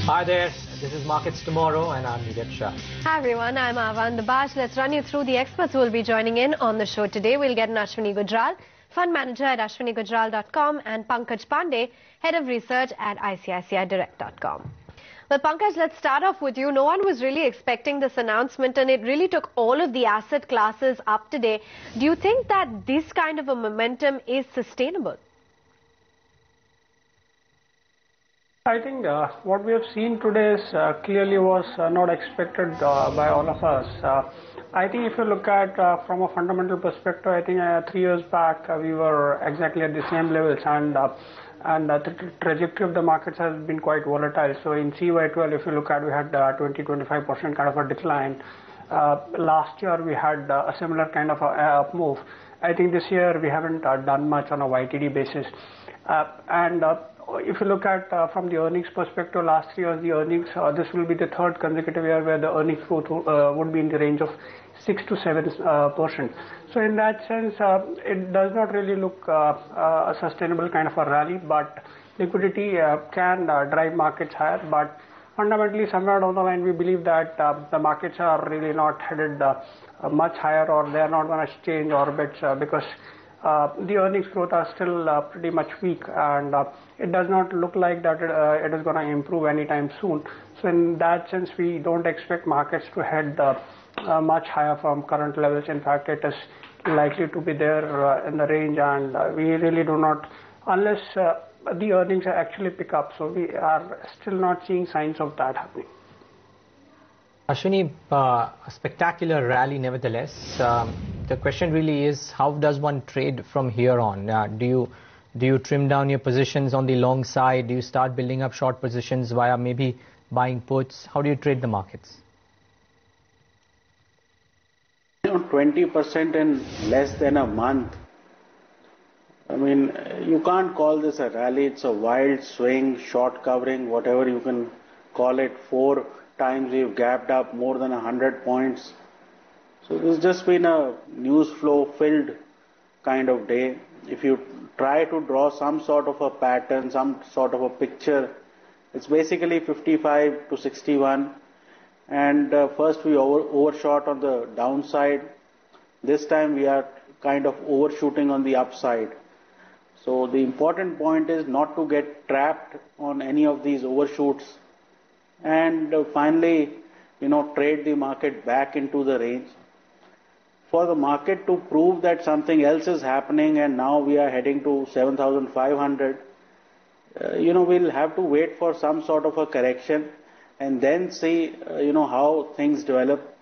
Hi there, this is Markets Tomorrow and I'm Nighat Shah. Hi everyone, I'm Avan Dabaj. Let's run you through the experts who will be joining in on the show today. We'll get an Ashwini Gujral, Fund Manager at ashwinigujral.com, and Pankaj Pandey, Head of Research at ICICIdirect.com. Well, Pankaj, let's start off with you. No one was really expecting this announcement and it really took all of the asset classes up today. Do you think that this kind of a momentum is sustainable? I think what we have seen today is clearly was not expected by all of us. I think if you look at from a fundamental perspective, I think 3 years back we were exactly at the same levels, and the trajectory of the markets has been quite volatile. So in CY12, if you look at, we had 20-25% kind of a decline. Last year we had a similar kind of a up move. I think this year we haven't done much on a YTD basis, if you look at from the earnings perspective, last year the earnings, this will be the third consecutive year where the earnings growth would be in the range of 6 to 7%. So in that sense, it does not really look a sustainable kind of a rally, but liquidity can drive markets higher. But fundamentally, somewhere down the line, we believe that the markets are really not headed much higher, or they are not going to change orbits because the earnings growth are still pretty much weak, and it does not look like that it is going to improve anytime soon. So in that sense, we don't expect markets to head much higher from current levels. In fact, it is likely to be there in the range, and we really do not, unless the earnings actually pick up. So we are still not seeing signs of that happening. Ashwini, a spectacular rally nevertheless. The question really is, how does one trade from here on? Do you trim down your positions on the long side? Do you start building up short positions via maybe buying puts? How do you trade the markets? 20% in less than a month. I mean, you can't call this a rally. It's a wild swing, short covering, whatever you can call it. 4 times we've gapped up more than 100 points. So this has just been a news flow filled kind of day. If you try to draw some sort of a pattern, some sort of a picture, it's basically 55 to 61. And first we overshot on the downside. This time we are kind of overshooting on the upside. So the important point is not to get trapped on any of these overshoots, and finally, trade the market back into the range. For the market to prove that something else is happening and now we are heading to 7,500, we'll have to wait for some sort of a correction and then see, how things develop.